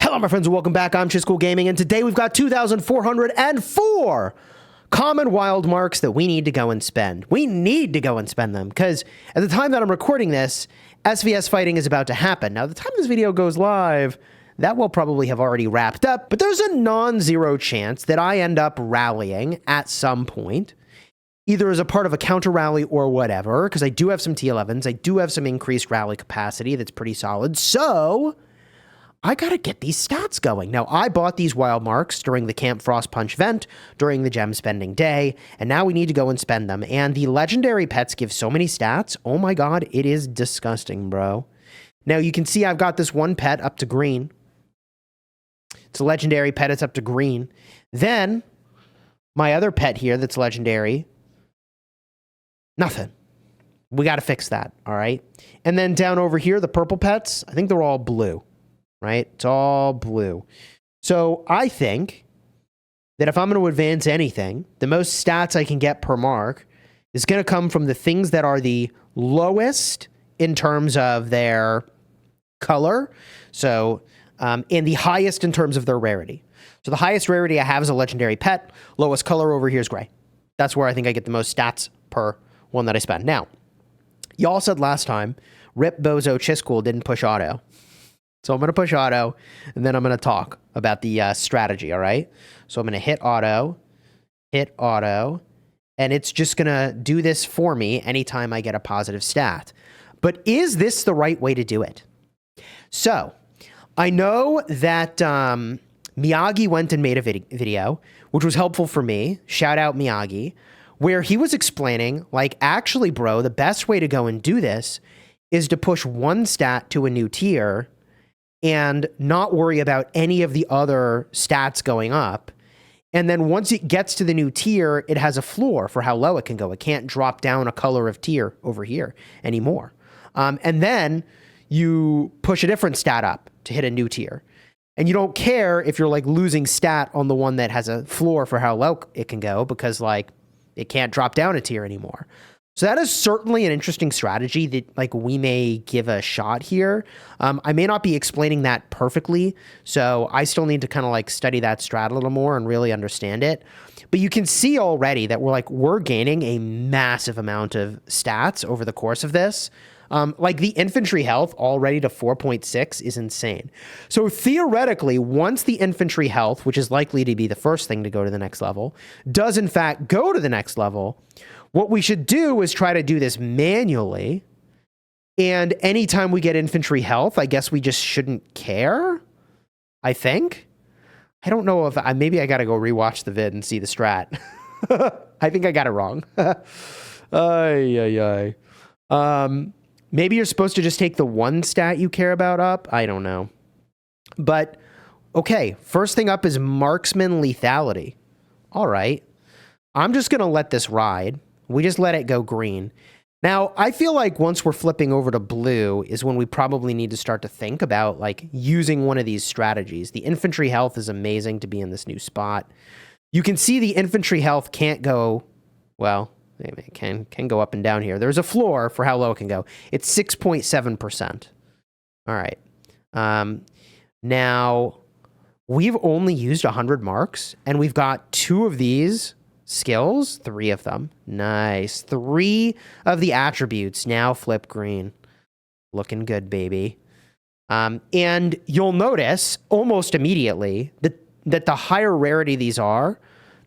Hello, my friends, and welcome back. I'm Chiscool Gaming, and today we've got 2,404 common wild marks that we need to go and spend. We need to go and spend them, because at the time that I'm recording this, SVS fighting is about to happen. Now, the time this video goes live, that will probably have already wrapped up, but there's a non-zero chance that I end up rallying at some point, either as a part of a counter rally or whatever, because I do have some T11s, I do have some increased rally capacity that's pretty solid, so I gotta get these stats going. Now, I bought these wild marks during the Camp Frost Punch event, during the gem spending day, and now we need to go and spend them. And the legendary pets give so many stats. Oh my god, it is disgusting, bro. Now, you can see I've got this one pet up to green. It's a legendary pet, it's up to green. Then, my other pet here that's legendary, nothing. We gotta fix that, all right? And then down over here, the purple pets, I think they're all blue. Right? It's all blue. So I think that if I'm going to advance anything, the most stats I can get per mark is going to come from the things that are the lowest in terms of their color. So, and the highest in terms of their rarity. So the highest rarity I have is a legendary pet. Lowest color over here is gray. That's where I think I get the most stats per one that I spend. Now, y'all said last time, Rip Bozo Chiscool didn't push auto. So I'm going to push auto, and then I'm going to talk about the strategy, all right? So I'm going to hit auto, and it's just going to do this for me anytime I get a positive stat. But is this the right way to do it? So I know that Miyagi went and made a video, which was helpful for me. Shout out Miyagi, where he was explaining, like, actually, bro, the best way to go and do this is to push one stat to a new tier and not worry about any of the other stats going up. And then once it gets to the new tier, it has a floor for how low it can go. It can't drop down a color of tier over here anymore. And then you push a different stat up to hit a new tier. And you don't care if you're like losing stat on the one that has a floor for how low it can go, because like it can't drop down a tier anymore. So that is certainly an interesting strategy that like we may give a shot here. I may not be explaining that perfectly, so I still need to kind of like study that strat a little more and really understand it. But you can see already that we're gaining a massive amount of stats over the course of this. Like the infantry health already to 4.6 is insane. So theoretically, once the infantry health, which is likely to be the first thing to go to the next level, does in fact go to the next level, what we should do is try to do this manually. And anytime we get infantry health, I guess we just shouldn't care, I think. I don't know if maybe I got to go rewatch the vid and see the strat. I think I got it wrong. Maybe you're supposed to just take the one stat you care about up. I don't know. But, okay, first thing up is marksman lethality. All right. I'm just going to let this ride. We just let it go green. Now, I feel like once we're flipping over to blue is when we probably need to start to think about like using one of these strategies. The infantry health is amazing to be in this new spot. You can see the infantry health can't go, well, it can go up and down here. There's a floor for how low it can go. It's 6.7%. All right. Now, we've only used 100 marks, and we've got 2 of these skills, 3 of them. Nice. 3 of the attributes now flip green. Looking good, baby. And you'll notice almost immediately that the higher rarity these are,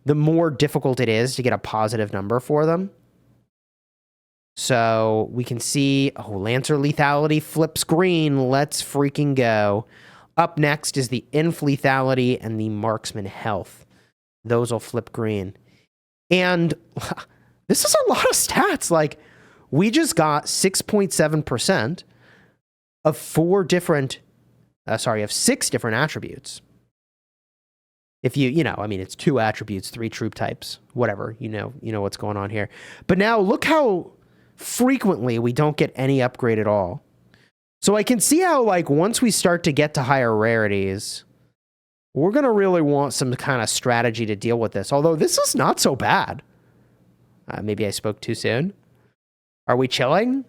the more difficult it is to get a positive number for them. So we can see, oh, Lancer lethality flips green. Let's freaking go. Up next is the inf lethality and the marksman health. Those will flip green. And this is a lot of stats. Like, we just got 6.7% of 6 different attributes. If I mean, it's 2 attributes, 3 troop types, whatever, you know what's going on here. But now look how frequently we don't get any upgrade at all. So I can see how, like, once we start to get to higher rarities, we're going to really want some kind of strategy to deal with this. Although this is not so bad. Maybe I spoke too soon. Are we chilling?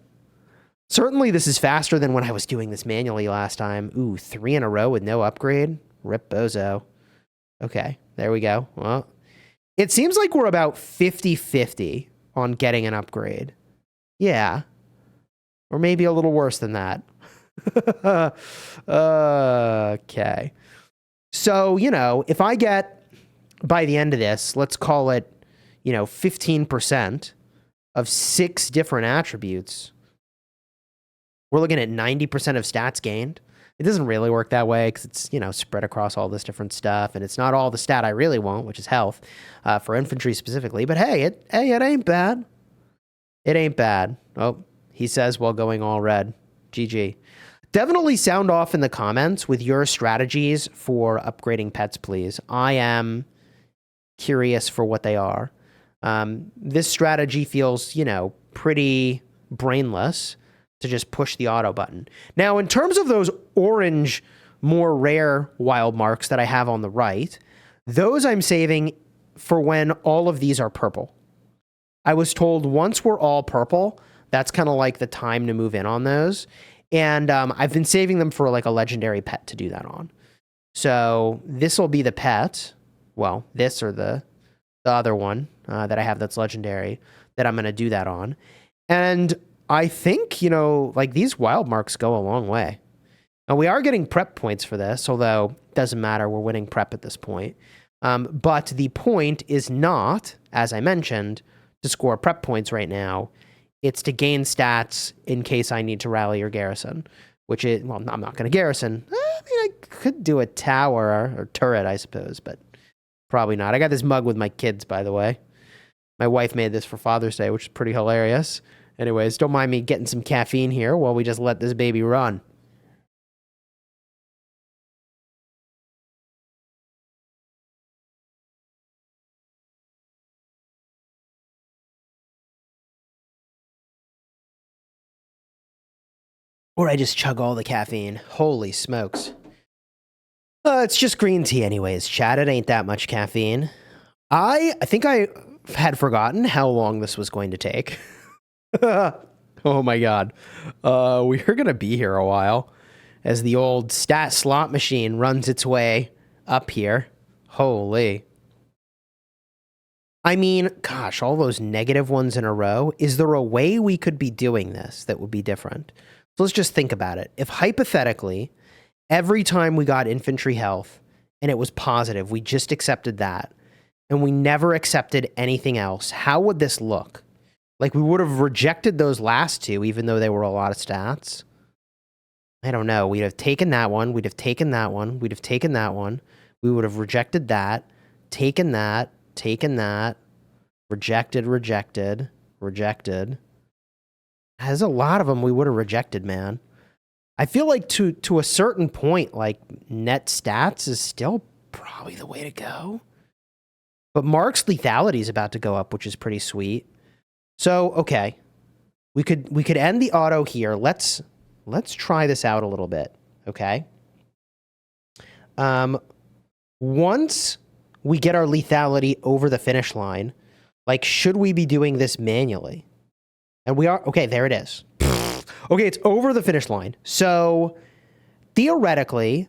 Certainly this is faster than when I was doing this manually last time. Ooh, 3 in a row with no upgrade. Rip Bozo. Okay, there we go. Well, it seems like we're about 50-50 on getting an upgrade. Yeah. Or maybe a little worse than that. Okay. So, you know, if I get, by the end of this, let's call it, you know, 15% of 6 different attributes, we're looking at 90% of stats gained. It doesn't really work that way because it's, you know, spread across all this different stuff, and it's not all the stat I really want, which is health, for infantry specifically. But hey, it ain't bad. It ain't bad. Oh, he says while going all red. GG. Definitely sound off in the comments with your strategies for upgrading pets, please. I am curious for what they are. This strategy feels, you know, pretty brainless to just push the auto button. Now, in terms of those orange, more rare wild marks that I have on the right, those I'm saving for when all of these are purple. I was told once we're all purple, that's kind of like the time to move in on those. And I've been saving them for like a legendary pet to do that on. So this will be the pet. Well, this or the other one that I have that's legendary that I'm going to do that on. And I think, you know, like these wild marks go a long way. Now, we are getting prep points for this, although it doesn't matter. We're winning prep at this point. But the point is not, as I mentioned, to score prep points right now. It's to gain stats in case I need to rally or garrison, which is, well, I'm not going to garrison. I mean, I could do a tower or turret, I suppose, but probably not. I got this mug with my kids, by the way. My wife made this for Father's Day, which is pretty hilarious. Anyways, don't mind me getting some caffeine here while we just let this baby run. Or I just chug all the caffeine. Holy smokes. It's just green tea anyways, chat. It ain't that much caffeine. I think I had forgotten how long this was going to take. Oh my god. We're going to be here a while as the old stat slot machine runs its way up here. Holy. I mean, gosh, all those negative ones in a row. Is there a way we could be doing this that would be different? So let's just think about it. If hypothetically, every time we got infantry health and it was positive, we just accepted that, and we never accepted anything else, how would this look? Like we would have rejected those last two, even though they were a lot of stats. I don't know. We'd have taken that one. We'd have taken that one. We'd have taken that one. We would have rejected that, taken that, rejected, rejected. There's a lot of them we would have rejected, man. I feel like to a certain point, like net stats is still probably the way to go. But Mark's lethality is about to go up, which is pretty sweet. So, okay. We could end the auto here. Let's try this out a little bit, okay? Once we get our lethality over the finish line, like, should we be doing this manually? And we are, okay, there it is. Okay, it's over the finish line. So, theoretically,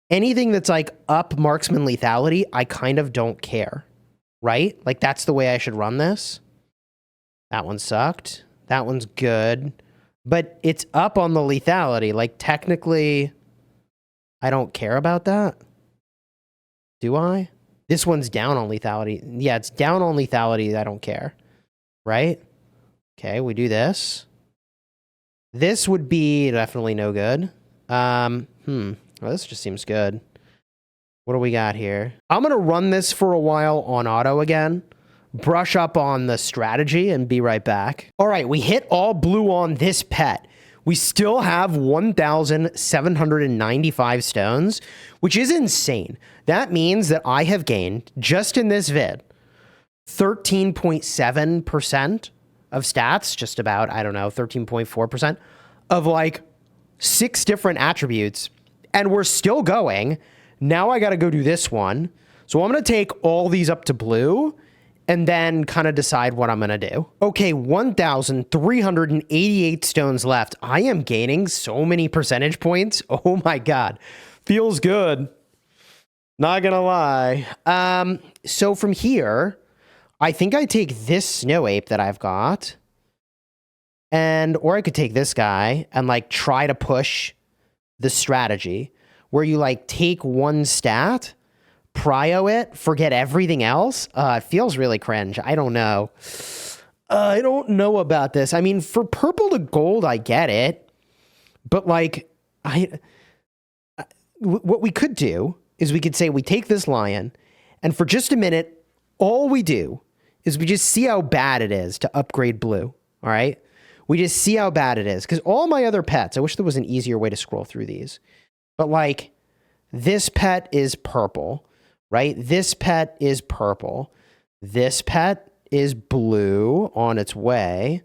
anything that's like up marksman lethality, I kind of don't care, right? Like, that's the way I should run this. That one sucked. That one's good. But it's up on the lethality. Like, technically, I don't care about that. Do I? This one's down on lethality. Yeah, it's down on lethality. I don't care. Right? Okay, we do this. This would be definitely no good. Well, this just seems good. What do we got here? I'm going to run this for a while on auto again. Brush up on the strategy and be right back. All right, we hit all blue on this pet. We still have 1,795 stones, which is insane. That means that I have gained, just in this vid, 13.7% of stats, just about, I don't know, 13.4% of like 6 different attributes. And we're still going. Now I got to go do this one. So I'm going to take all these up to blue and then kind of decide what I'm going to do. Okay, 1,388 stones left. I am gaining so many percentage points. Oh my God. Feels good. Not gonna lie. So from here, I think I take this snow ape that I've got, or I could take this guy and like try to push the strategy where you like take one stat, prio it, forget everything else. It feels really cringe. I don't know. I don't know about this. I mean, for purple to gold, I get it, but like, what we could do is we could say we take this lion, and for just a minute, all we do is we just see how bad it is to upgrade blue. All right, we just see how bad it is because all my other pets. I wish there was an easier way to scroll through these, but like this pet is purple, right? This pet is purple. This pet is blue on its way.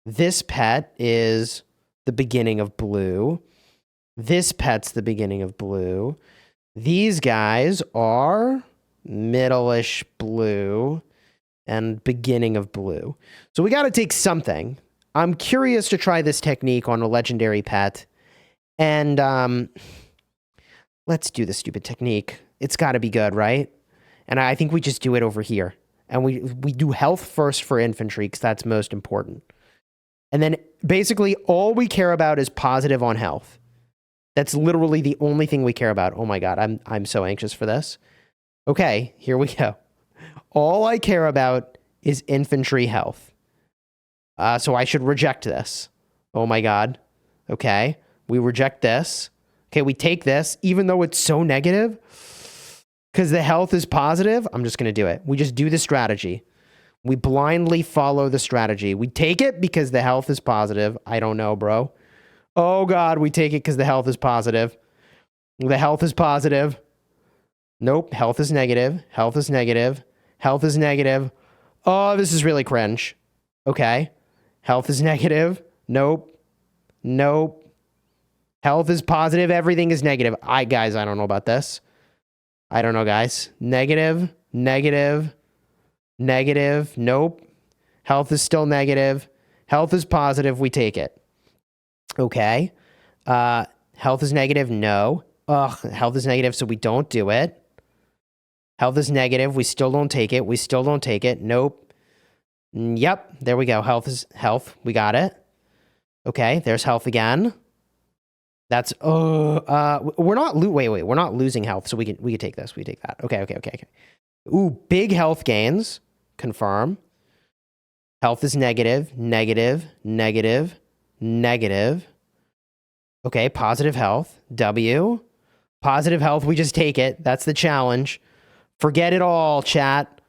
This pet is the beginning of blue. This pet's the beginning of blue. These guys are middle-ish blue and beginning of blue. So we got to take something. I'm curious to try this technique on a legendary pet. And let's do the stupid technique. It's got to be good, right? And I think we just do it over here. And we do health first for infantry because that's most important. And then basically all we care about is positive on health. That's literally the only thing we care about. Oh my God, I'm so anxious for this. Okay, here we go. All I care about is infantry health. So I should reject this. Oh my God. Okay, we reject this. Okay, we take this, even though it's so negative. Because the health is positive, I'm just going to do it. We just do the strategy. We blindly follow the strategy. We take it because the health is positive. I don't know, bro. Oh, God, we take it because the health is positive. The health is positive. Nope, health is negative. Health is negative. Health is negative. Oh, this is really cringe. Okay. Health is negative. Nope. Nope. Health is positive. Everything is negative. Guys, I don't know about this. I don't know, guys. Negative, negative, negative. Nope. Health is still negative. Health is positive. We take it. Okay. Health is negative. No. Ugh, health is negative, so we don't do it. Health is negative. We still don't take it. We still don't take it. Nope. Yep. There we go. Health is health. We got it. Okay. There's health again. That's we're not we're not losing health, so we can take this. We take that. Okay. Ooh, big health gains. Confirm. Health is negative, negative, negative, negative. Okay, positive health. W. Positive health, we just take it. That's the challenge. Forget it all, chat.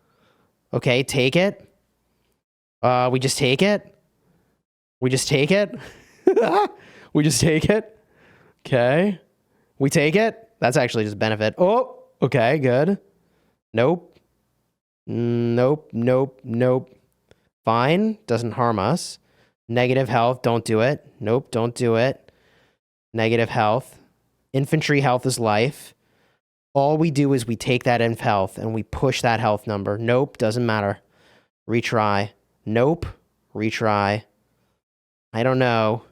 Okay, take it. We just take it. We just take it. We just take it. Okay. We take it. That's actually just benefit. Oh, okay, good. Nope. Nope, nope, nope. Fine. Doesn't harm us. Negative health. Don't do it. Nope, don't do it. Negative health. Infantry health is life. All we do is we take that inf health and we push that health number. Nope, doesn't matter. Retry. Nope. Retry. I don't know.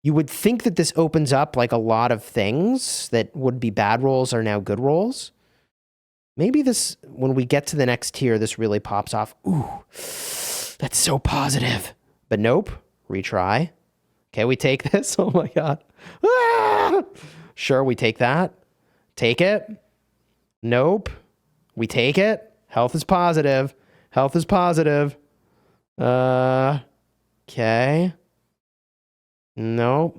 You would think that this opens up like a lot of things that would be bad rolls are now good rolls. Maybe this, when we get to the next tier, this really pops off. Ooh, that's so positive. But nope, retry. Okay, we take this. Oh my God. Ah! Sure, we take that. Take it. Nope. We take it. Health is positive. Health is positive. Okay. Nope.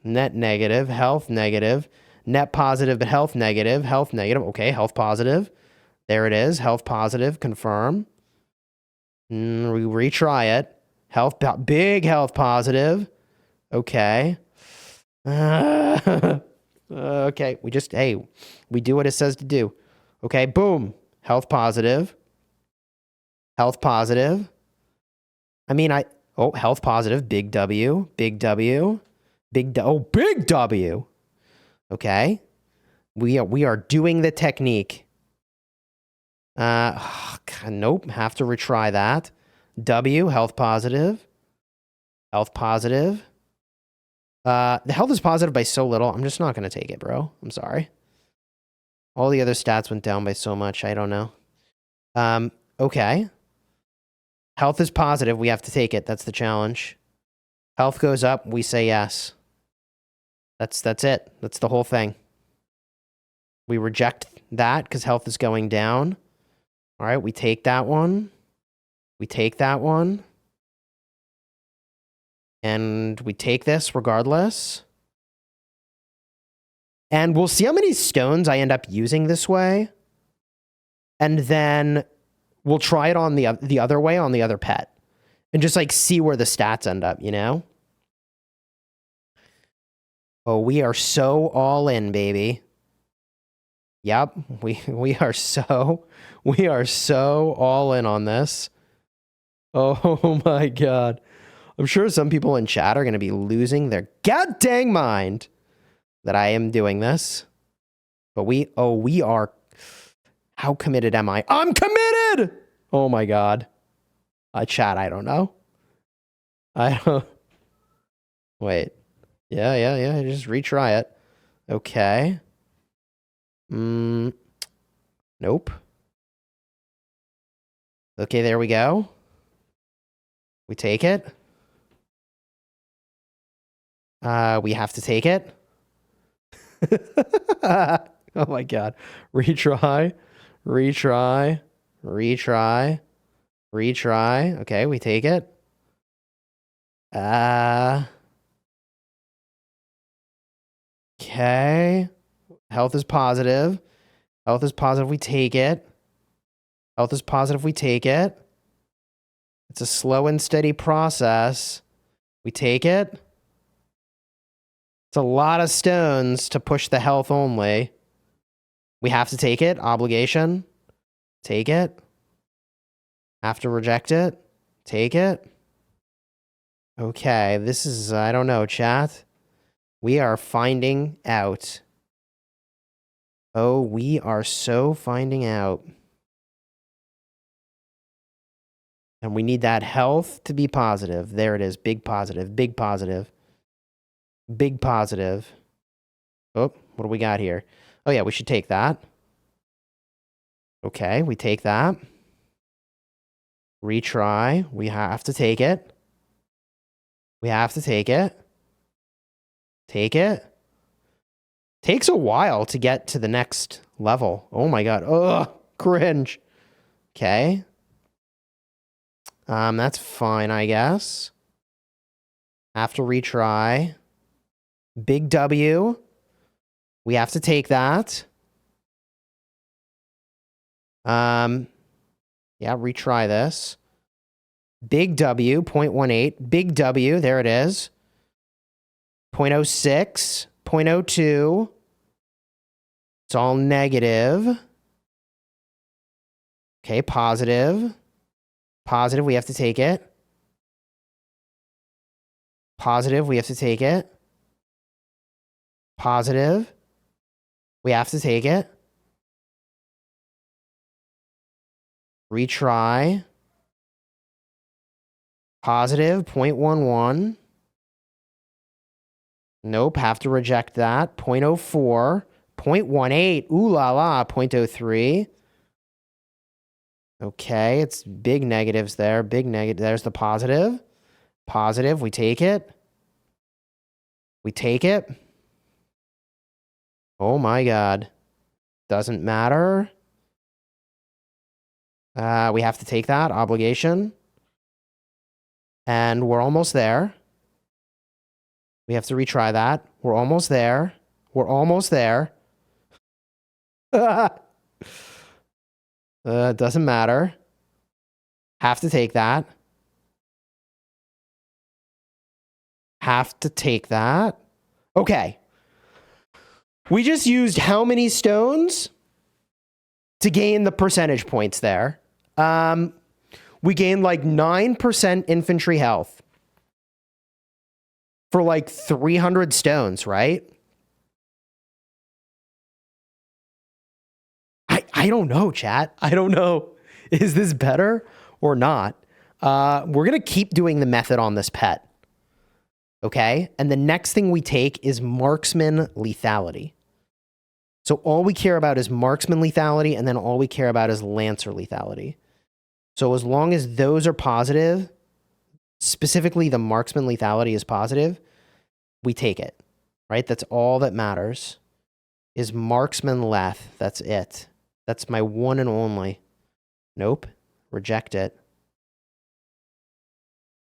Net negative. Health negative. Net positive, but health negative. Health negative. Okay, health positive. There it is. Health positive. Confirm. We retry it. Health, big health positive. Okay. Okay. We do what it says to do. Okay, boom. Health positive. Health positive. I mean, health positive. Big W. Big W. Big W. Okay. We are doing the technique. Nope. Have to retry that. W, health positive. Health positive. The health is positive by so little. I'm just not going to take it, bro. I'm sorry. All the other stats went down by so much. I don't know. Okay. Health is positive. We have to take it. That's the challenge. Health goes up. We say yes. That's it. That's the whole thing. We reject that because health is going down. All right, we take that one. We take that one. And we take this regardless. And we'll see how many stones I end up using this way. And then we'll try it on the other way, on the other pet. And just like see where the stats end up, you know? Oh, we are so all in, baby. Yep, we are so all in on this. Oh my god. I'm sure some people in chat are going to be losing their god dang mind that I am doing this. But we are. How committed am I? I'm committed! Oh my god. Chat, I don't know. I don't. Wait. Yeah. Just retry it. Okay. Nope. Okay, there we go. We take it. We have to take it. Oh my god. Retry. Okay, we take it. Okay. Health is positive. Health is positive. We take it. Health is positive. We take it. It's a slow and steady process. We take it. It's a lot of stones to push the health only. We have to take it. Obligation. Take it. Have to reject it. Take it. Okay, this is, I don't know, chat. We are finding out. Oh, we are so finding out. And we need that health to be positive. There it is. Big positive. Big positive. Big positive. Oh, what do we got here? Oh, yeah, we should take that. Okay, we take that. Retry. We have to take it. We have to take it. Take it. Takes a while to get to the next level. Oh my god. Ugh, cringe. Okay. That's fine, I guess. Have to retry. Big W. We have to take that. Yeah, retry this. Big W, 0.18. Big W, there it is. 0.06, 0.02. It's all negative. Okay, positive. Positive, we have to take it. Positive, we have to take it. Positive. We have to take it. Retry. Positive, 0.11. Nope, have to reject that. 0.04. 0.18. Ooh la la, 0.03. Okay, it's big negatives there. Big negative. There's the positive. Positive, we take it. We take it. Oh my god. Doesn't matter. We have to take that. Obligation. And we're almost there. We have to retry that. We're almost there. We're almost there. Doesn't matter. Have to take that. Have to take that. Okay. We just used how many stones to gain the percentage points there? We gained like 9% infantry health for like 300 stones, right? I don't know, chat. I don't know. Is this better or not? We're going to keep doing the method on this pet. Okay? And the next thing we take is marksman lethality. So all we care about is marksman lethality, and then all we care about is lancer lethality. So as long as those are positive, specifically the marksman lethality is positive, we take it, right? That's all that matters is marksman leth. That's it. That's my one and only. Nope. Reject it.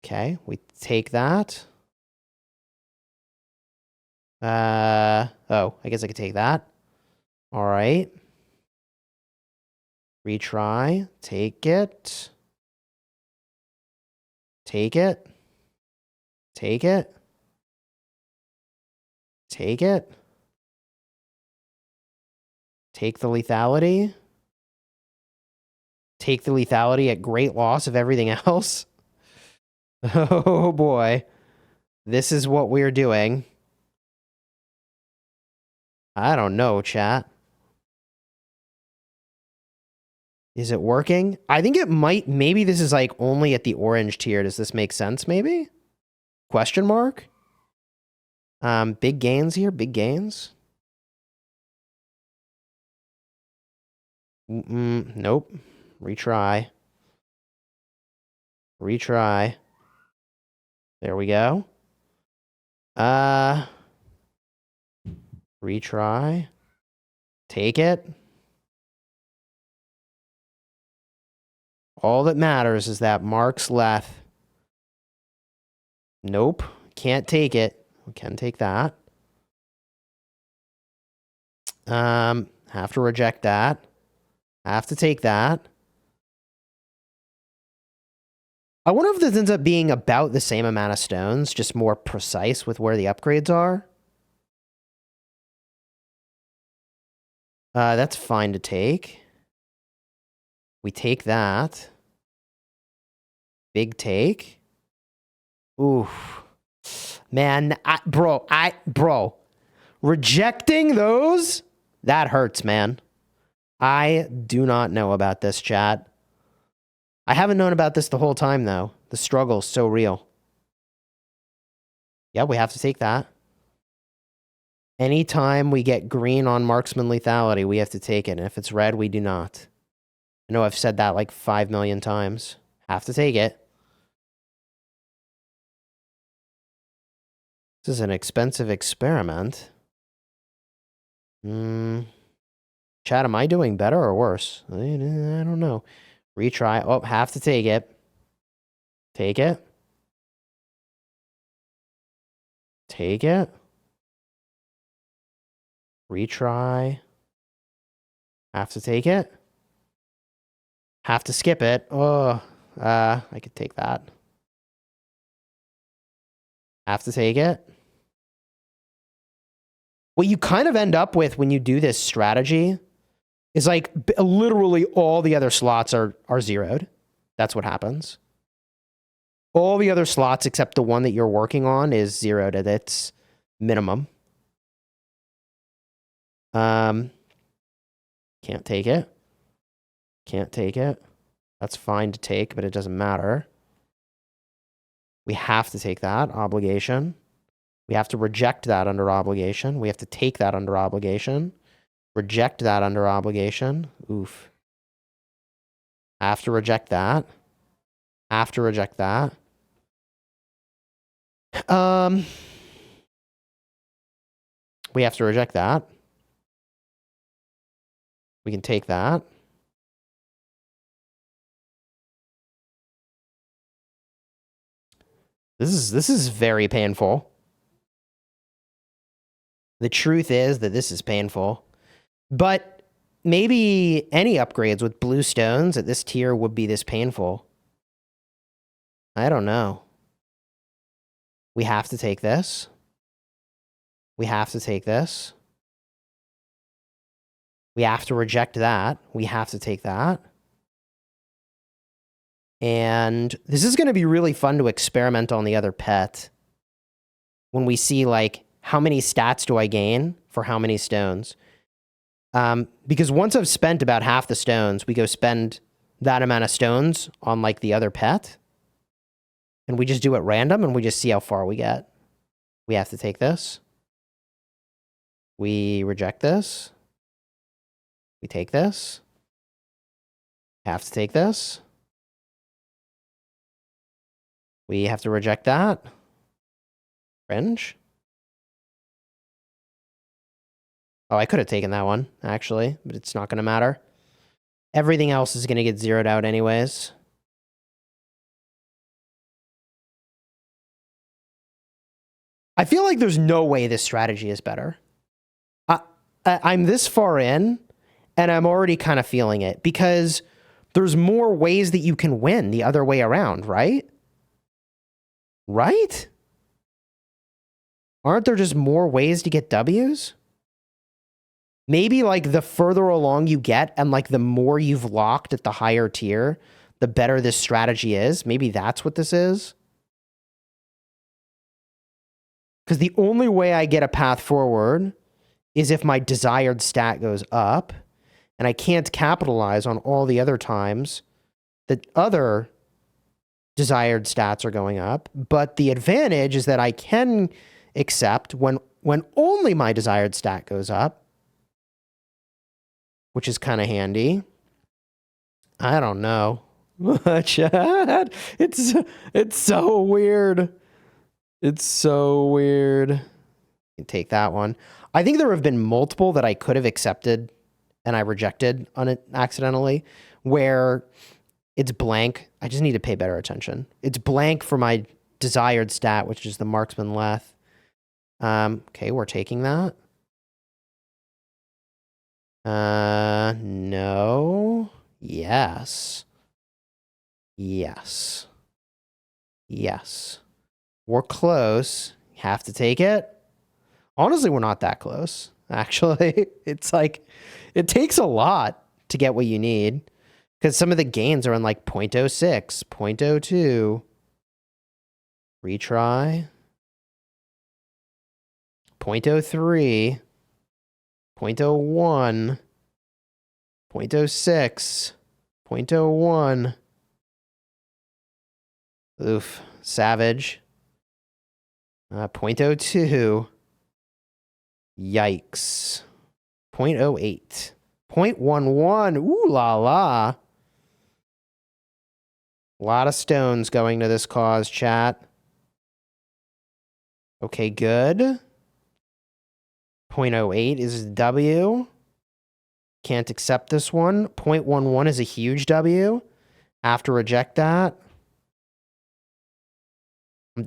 Okay, we take that. Oh, I guess I could take that. All right. Retry. Take it. Take it. Take it. Take it. Take the lethality. Take the lethality at great loss of everything else. Oh boy. This is what we're doing. I don't know, chat. Is it working? I think it might. Maybe this is like only at the orange tier. Does this make sense? Maybe? Question mark? Big gains here. Big gains. Nope. Retry. Retry. There we go. Retry. Take it. All that matters is that marks left. Nope. Can't take it. We can take that. Have to reject that. Have to take that. I wonder if this ends up being about the same amount of stones, just more precise with where the upgrades are. That's fine to take. We take that. Big take. Oof. Man, bro. Rejecting those? That hurts, man. I do not know about this, chat. I haven't known about this the whole time, though. The struggle's so real. Yeah, we have to take that. Anytime we get green on marksman lethality, we have to take it. And if it's red, we do not. I know I've said that like 5 million times. Have to take it. This is an expensive experiment. Chat, am I doing better or worse? I don't know. Retry. Oh, have to take it. Take it. Take it. Retry. Have to take it. Have to skip it. Oh, I could take that. Have to take it. What you kind of end up with when you do this strategy is like literally all the other slots are zeroed. That's what happens. All the other slots except the one that you're working on is zeroed at its minimum. Can't take it. Can't take it. That's fine to take, but it doesn't matter. We have to take that. Obligation. We have to reject that under obligation. We have to take that under obligation. Reject that under obligation. Oof. Have to reject that. Have to reject that. We have to reject that. We can take that. This is very painful. The truth is that this is painful. But maybe any upgrades with blue stones at this tier would be this painful. I don't know. We have to take this. We have to take this. We have to reject that. We have to take that. And this is going to be really fun to experiment on the other pet. When we see, like, how many stats do I gain for how many stones? Because once I've spent about half the stones, we go spend that amount of stones on, like, the other pet. And we just do it random, and we just see how far we get. We have to take this. We reject this. We take this. Have to take this. We have to reject that. Fringe. Oh, I could have taken that one, actually, but it's not going to matter. Everything else is going to get zeroed out anyways. I feel like there's no way this strategy is better. I'm this far in, and I'm already kind of feeling it, because there's more ways that you can win the other way around, right? Right? Aren't there just more ways to get W's? Maybe like the further along you get and like the more you've locked at the higher tier, the better this strategy is. Maybe that's what this is. Because the only way I get a path forward is if my desired stat goes up, and I can't capitalize on all the other times that other desired stats are going up. But the advantage is that I can accept when only my desired stat goes up, which is kind of handy. I don't know. Chad, it's so weird. It's so weird. Take that one. I think there have been multiple that I could have accepted and I rejected on it accidentally, where it's blank. I just need to pay better attention. It's blank for my desired stat, which is the marksman leth. Okay, we're taking that. No. Yes. Yes. Yes. We're close. Have to take it. Honestly, we're not that close, actually. It's like, it takes a lot to get what you need, because some of the gains are in like 0.06, 0.02. Retry. 0.03. 0.01. 0.06. 0.01. Oof. Savage. 0.02. Yikes. 0.08. 0.11. Ooh la la. A lot of stones going to this cause, chat. Okay, good. 0.08 is W. Can't accept this one. 0.11 is a huge W. Have to reject that.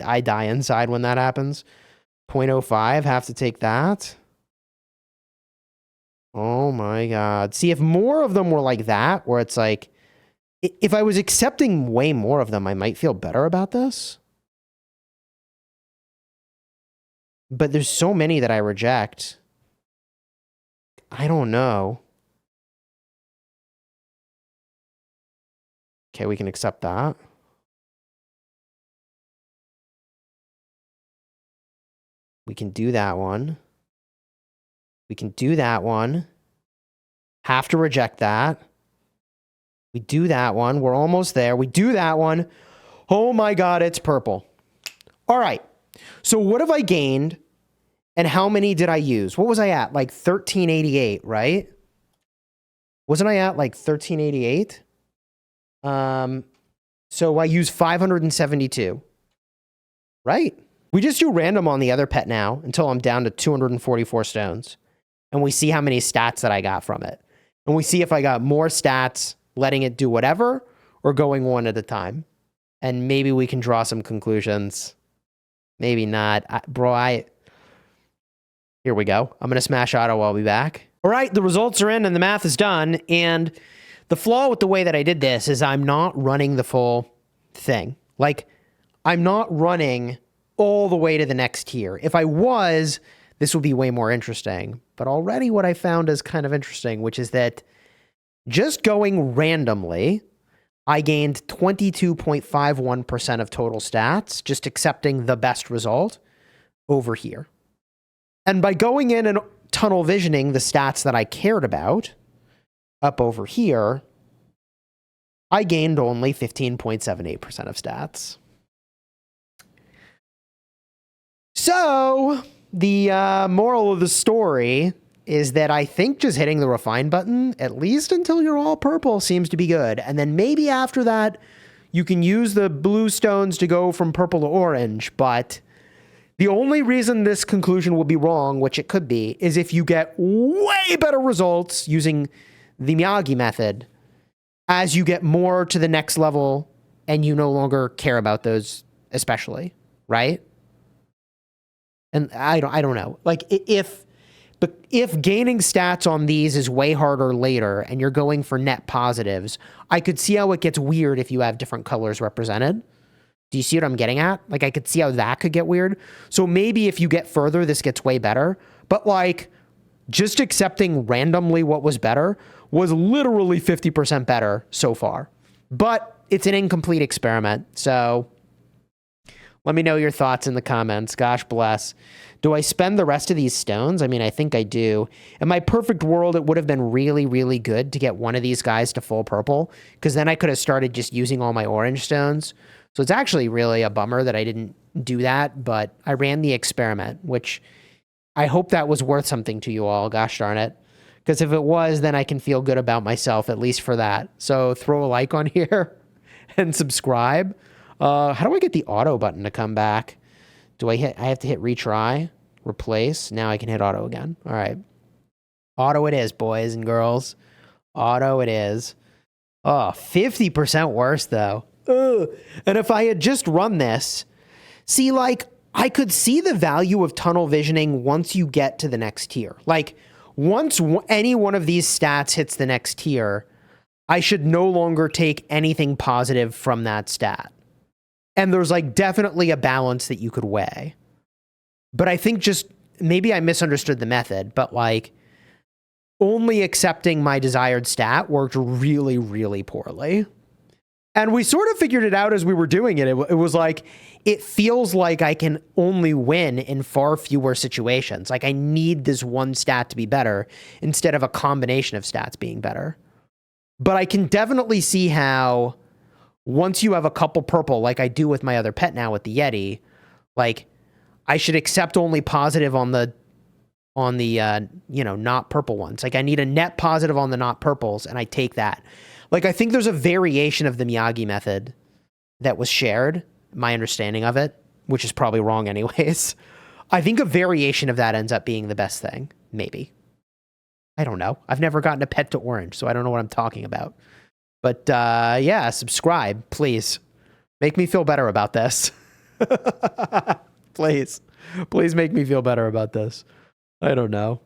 I die inside when that happens. 0.05, have to take that. Oh my God. See, if more of them were like that, where it's like, if I was accepting way more of them, I might feel better about this. But there's so many that I reject. I don't know. Okay, we can accept that. We can do that one. We can do that one. Have to reject that. We do that one. We're almost there. We do that one. Oh my God, it's purple. All right. So what have I gained and how many did I use? What was I at? Like 1388, right? Wasn't I at like 1388? So I use 572, right? We just do random on the other pet now until I'm down to 244 stones. And we see how many stats that I got from it. And we see if I got more stats letting it do whatever or going one at a time. And maybe we can draw some conclusions. Maybe not. Here we go. I'm going to smash auto. I'll be back. All right, the results are in and the math is done. And the flaw with the way that I did this is I'm not running the full thing. Like, I'm not running all the way to the next tier. If I was, this would be way more interesting. But already what I found is kind of interesting, which is that just going randomly, I gained 22.51% of total stats, just accepting the best result over here. And by going in and tunnel visioning the stats that I cared about up over here, I gained only 15.78% of stats. So the moral of the story is that I think just hitting the refine button, at least until you're all purple, seems to be good. And then maybe after that, you can use the blue stones to go from purple to orange. But the only reason this conclusion will be wrong, which it could be, is if you get way better results using the Miyagi method as you get more to the next level and you no longer care about those especially, right? And I don't know. Like if gaining stats on these is way harder later and you're going for net positives, I could see how it gets weird if you have different colors represented. Do you see what I'm getting at? Like I could see how that could get weird. So maybe if you get further, this gets way better. But like just accepting randomly what was better was literally 50% better so far. But it's an incomplete experiment. So let me know your thoughts in the comments. Gosh bless. Do I spend the rest of these stones? I mean, I think I do. In my perfect world, it would have been really, really good to get one of these guys to full purple, because then I could have started just using all my orange stones. So it's actually really a bummer that I didn't do that, but I ran the experiment, which I hope that was worth something to you all. Gosh darn it. Because if it was, then I can feel good about myself, at least for that. So throw a like on here and subscribe. How do I get the auto button to come back? I have to hit retry, replace. Now I can hit auto again. All right. Auto it is, boys and girls. Auto it is. Oh, 50% worse though. Ugh. And if I had just run this, see, like I could see the value of tunnel visioning once you get to the next tier. Like once any one of these stats hits the next tier, I should no longer take anything positive from that stat. And there's like definitely a balance that you could weigh. But I think just maybe I misunderstood the method, but like only accepting my desired stat worked really, really poorly. And we sort of figured it out as we were doing it. It was like, it feels like I can only win in far fewer situations. Like I need this one stat to be better instead of a combination of stats being better. But I can definitely see how once you have a couple purple, like I do with my other pet now with the Yeti, like I should accept only positive on the not purple ones. Like I need a net positive on the not purples, and I take that. Like I think there's a variation of the Miyagi method that was shared, my understanding of it, which is probably wrong anyways. I think a variation of that ends up being the best thing, maybe. I don't know. I've never gotten a pet to orange, so I don't know what I'm talking about. But yeah, subscribe, please. Make me feel better about this. Please. Please make me feel better about this. I don't know.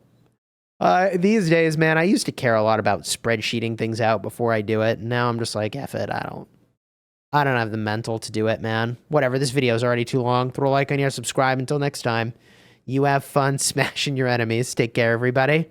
These days, man, I used to care a lot about spreadsheeting things out before I do it. And now I'm just like, F it, I don't have the mental to do it, man. Whatever, this video is already too long. Throw a like on here, subscribe. Until next time, you have fun smashing your enemies. Take care, everybody.